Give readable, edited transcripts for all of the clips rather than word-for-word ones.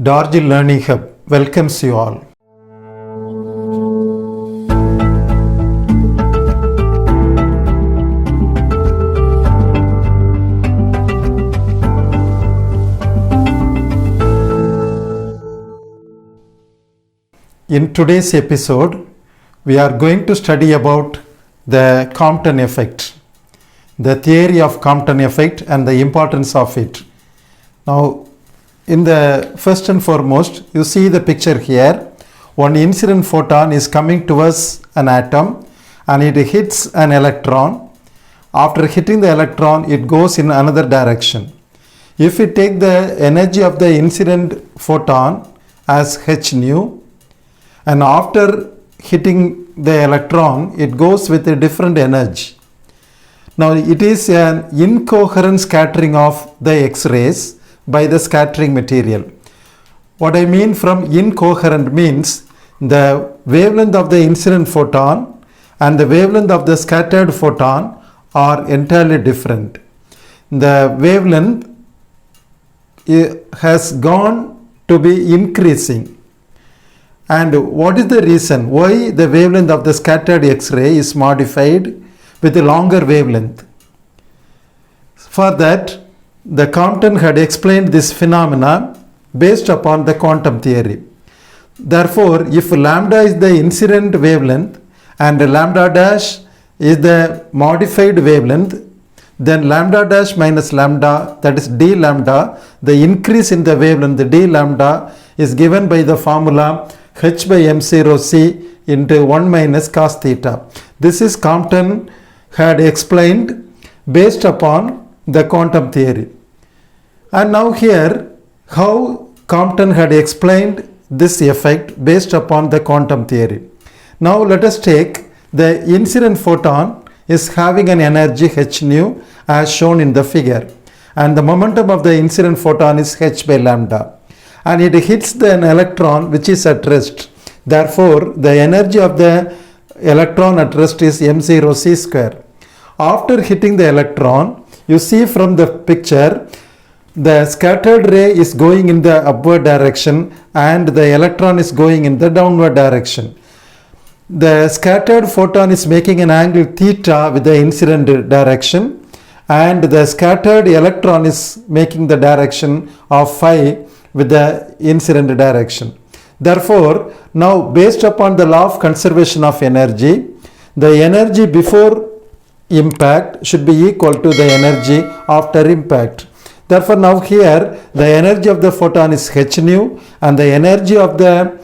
Darji Learning Hub welcomes you all. In today's episode, we are going to study about the Compton effect, the theory of Compton effect and the importance of it. Now, in the first and foremost, you see the picture here. One incident photon is coming towards an atom and it hits an electron. After hitting the electron, it goes in another direction. If we take the energy of the incident photon as h nu, and after hitting the electron, it goes with a different energy. Now, it is an incoherent scattering of the X-rays by the scattering material. What I mean from incoherent means the wavelength of the incident photon and the wavelength of the scattered photon are entirely different. The wavelength has gone to be increasing. And what is the reason why the wavelength of the scattered X-ray is modified with a longer wavelength? For that, the Compton had explained this phenomena based upon the quantum theory. Therefore, if lambda is the incident wavelength and lambda dash is the modified wavelength, then lambda dash minus lambda, that is d lambda, the increase in the wavelength, the d lambda, is given by the formula h by m0 c into 1 minus cos theta. This is Compton had explained based upon the quantum theory. And now here, how Compton had explained this effect based upon the quantum theory. Now let us take the incident photon is having an energy h nu as shown in the figure, and the momentum of the incident photon is h by lambda, and it hits an electron which is at rest. Therefore, the energy of the electron at rest is m0 c square. After hitting the electron, you see from the picture, the scattered ray is going in the upward direction and the electron is going in the downward direction. The scattered photon is making an angle theta with the incident direction, and the scattered electron is making the direction of phi with the incident direction. Therefore, now based upon the law of conservation of energy, the energy before impact should be equal to the energy after impact. Therefore, now here the energy of the photon is h nu and the energy of the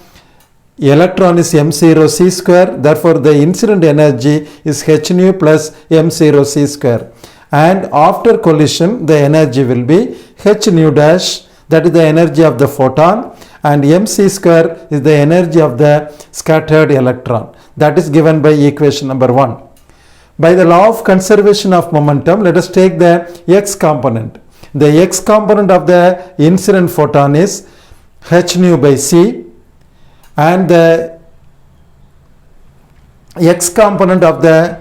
electron is m0 c square. Therefore, the incident energy is h nu plus m0 c square. And after collision, the energy will be h nu dash, that is the energy of the photon, and mc square is the energy of the scattered electron. That is given by equation number 1. By the law of conservation of momentum, let us take the x component. The x component of the incident photon is h nu by c, and the x component of the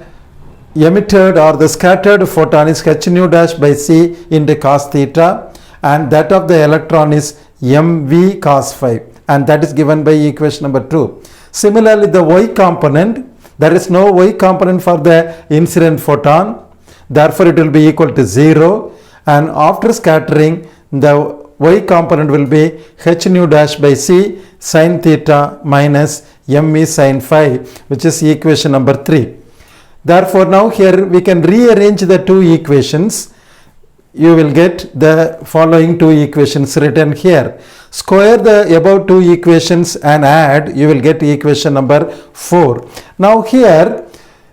emitted or the scattered photon is h nu dash by c into cos theta, and that of the electron is mv cos phi, and that is given by equation number 2. Similarly, the y component, there is no y component for the incident photon, therefore it will be equal to 0, and after scattering, the y component will be h nu dash by c sin theta minus me sin phi, which is equation number 3. Therefore, now here we can rearrange the two equations. You will get the following two equations written here. Square the above two equations and add, you will get equation number 4. Now here,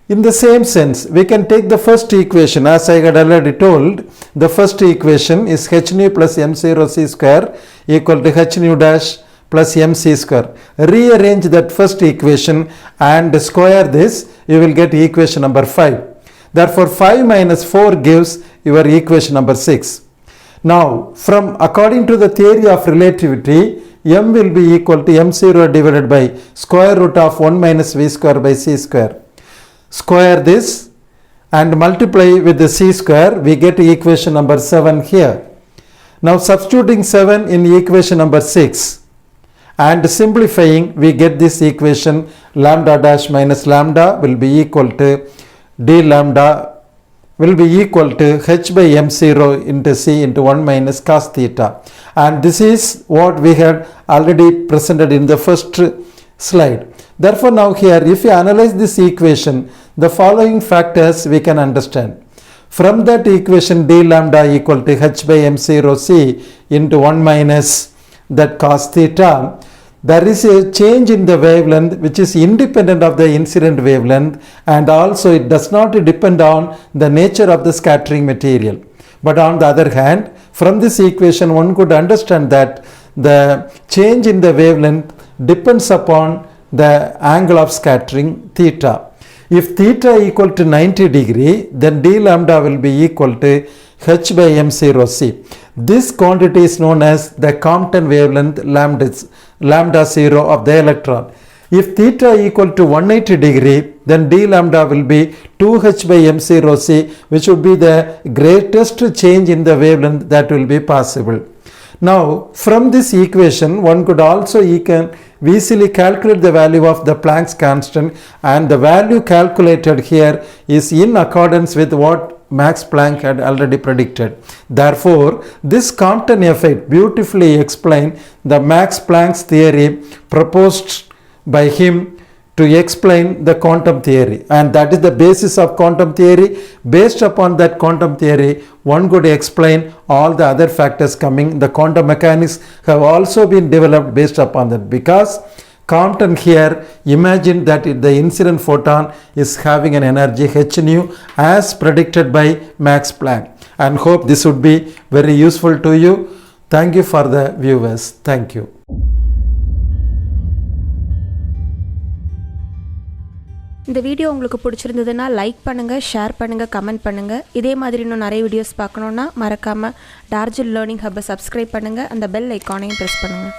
in the same sense, we can take the first equation. As I had already told, the first equation is h nu plus m0 c square equal to h nu dash plus mc square. Rearrange that first equation and square this, you will get equation number 5. Therefore, 5 minus 4 gives your equation number 6. Now, according to the theory of relativity, m will be equal to m0 divided by square root of 1 minus v square by c square. Square this and multiply with the c square, we get equation number 7 here. Now substituting 7 in equation number 6 and simplifying, we get this equation lambda dash minus lambda will be equal to d lambda will be equal to h by m0 into c into 1 minus cos theta, and this is what we had already presented in the first slide. Therefore now here if you analyze this equation, the following factors we can understand. From that equation, d lambda equal to h by m0 c into 1 minus that cos theta, there is a change in the wavelength which is independent of the incident wavelength, and also it does not depend on the nature of the scattering material. But on the other hand, from this equation one could understand that the change in the wavelength depends upon the angle of scattering theta. If theta equal to 90 degree, then d lambda will be equal to h by m0 c. This quantity is known as the Compton wavelength lambda 0 of the electron. If theta equal to 180 degree, then d lambda will be 2h by m0 c, which would be the greatest change in the wavelength that will be possible. Now from this equation one could also easily calculate the value of the Planck's constant, and the value calculated here is in accordance with what Max Planck had already predicted. Therefore this Compton effect beautifully explains the Max Planck's theory proposed by him to explain the quantum theory, and that is the basis of quantum theory. Based upon that quantum theory, one could explain all the other factors coming. The quantum mechanics have also been developed based upon that, because Compton here imagined that the incident photon is having an energy h nu as predicted by Max Planck, and hope this would be very useful to you. Thank you for the viewers. Thank you. இந்த video உங்களுக்கு பிடிச்சிருந்ததுன்னா like பண்ணுங்கள், share பண்ணுங்கள், comment பண்ணுங்கள். இதே மாதிரி இன்னும் நிறைய வீடியோஸ் பார்க்கணுன்னா மறக்காமல் டார்ஜில் லேர்னிங் ஹப்பை சப்ஸ்கிரைப் பண்ணுங்கள். அந்த பெல் ஐக்கானையும் ப்ரெஸ் பண்ணுங்கள்.